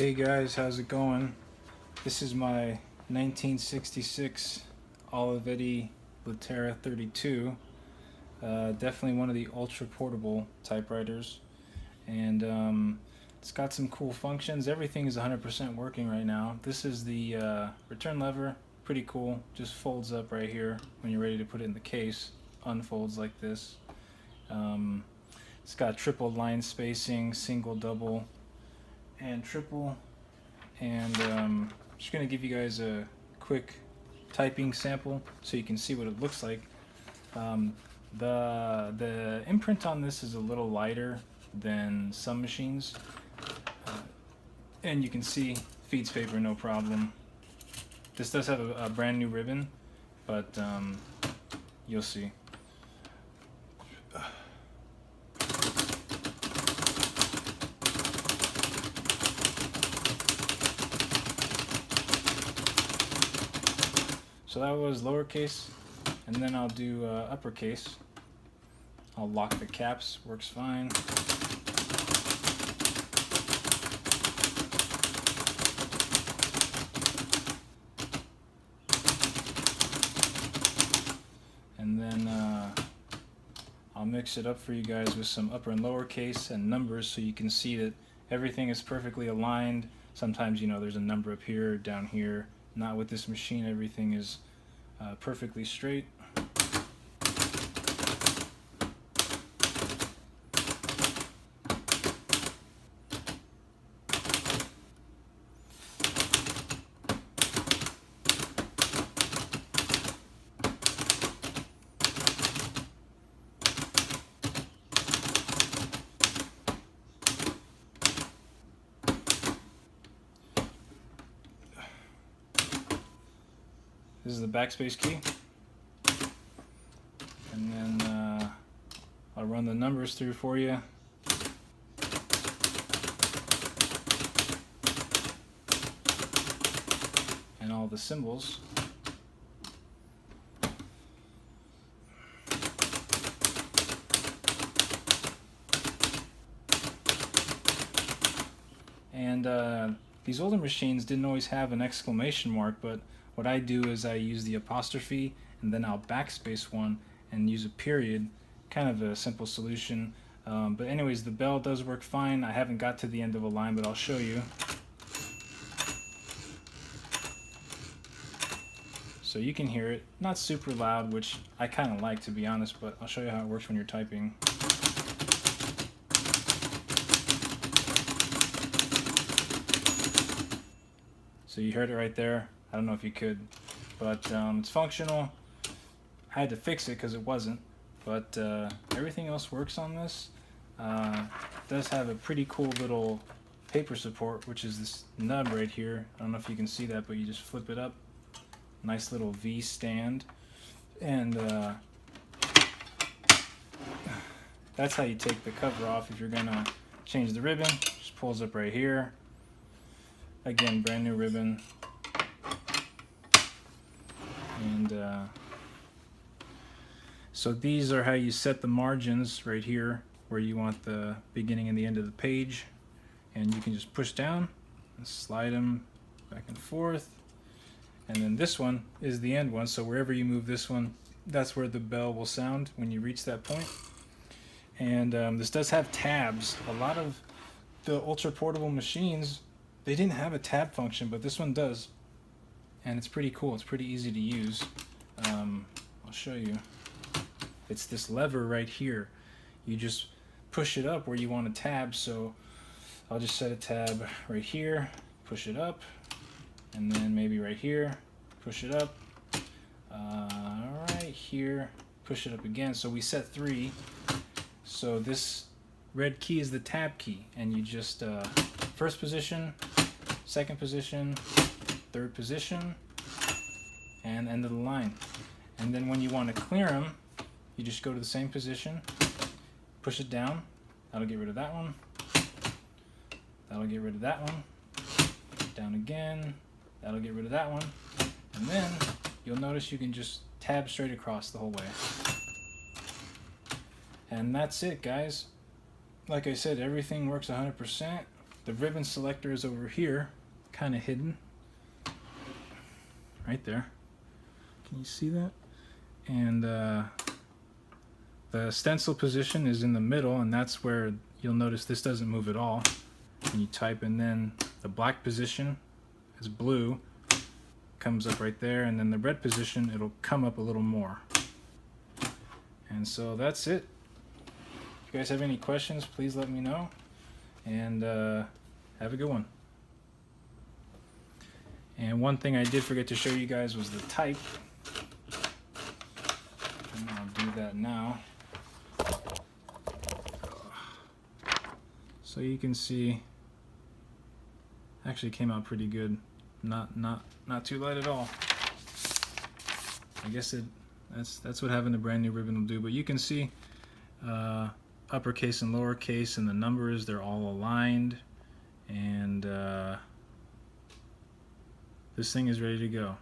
Hey guys, how's it going? This is my 1966 Olivetti Lettera 32. Definitely one of the ultra portable typewriters, and it's got some cool functions. Everything is 100% working right now. This is the return lever, pretty cool. Just folds up right here when you're ready to put it in the case. Unfolds like this. It's got triple line spacing, single, double, and triple. And I'm just going to give you guys a quick typing sample so you can see what it looks like. The imprint on this is a little lighter than some machines, and you can see feeds paper no problem. This does have a brand new ribbon, but you'll see. So that was lowercase, and then I'll do uppercase. I'll lock the caps, works fine. And then I'll mix it up for you guys with some upper and lowercase and numbers so you can see that everything is perfectly aligned. Sometimes, you know, there's a number up here, down here. Not with this machine, everything is perfectly straight. This is the backspace key, and then I'll run the numbers through for you. And all the symbols. And these older machines didn't always have an exclamation mark, but what I do is I use the apostrophe and then I'll backspace one and use a period. Kind of a simple solution. But anyways, the bell does work fine. I haven't got to the end of a line, but I'll show you. So you can hear it. Not super loud, which I kind of like, to be honest, but I'll show you how it works when you're typing. So you heard it right there. I don't know if you could, but it's functional. I had to fix it because it wasn't, but everything else works on this. It does have a pretty cool little paper support, which is this nub right here. I don't know if you can see that, but you just flip it up. Nice little V stand, and that's how you take the cover off if you're gonna change the ribbon. Just pulls up right here. Again, brand new ribbon. And so these are how you set the margins right here, where you want the beginning and the end of the page. And you can just push down and slide them back and forth. And then this one is the end one, so wherever you move this one, that's where the bell will sound when you reach that point. And this does have tabs. A lot of the ultra portable machines, they didn't have a tab function, but this one does. And it's pretty cool. It's pretty easy to use. I'll show you. It's this lever right here. You just push it up where you want a tab. So I'll just set a tab right here, push it up, and then maybe right here, push it up. Right here, push it up again. So we set 3. So this red key is the tab key, and you just first position, second position, third position, and end of the line. And then when you want to clear them, you just go to the same position, push it down. That'll get rid of that one. That'll get rid of that one. Down again. That'll get rid of that one. And then you'll notice you can just tab straight across the whole way. And that's it, guys. Like I said, everything works 100%. the ribbon selector is over here, kind of hidden, right there. Can you see that? And the stencil position is in the middle, and that's where you'll notice this doesn't move at all when you type. And then the black position is blue, comes up right there, and then the red position, it'll come up a little more. And so that's it. If you guys have any questions, please let me know, and have a good one. And one thing I did forget to show you guys was the type, and I'll do that now. So you can see, actually came out pretty good. Not too light at all. I guess that's what having a brand new ribbon will do. But you can see uppercase and lowercase, and the numbers, they're all aligned, and this thing is ready to go.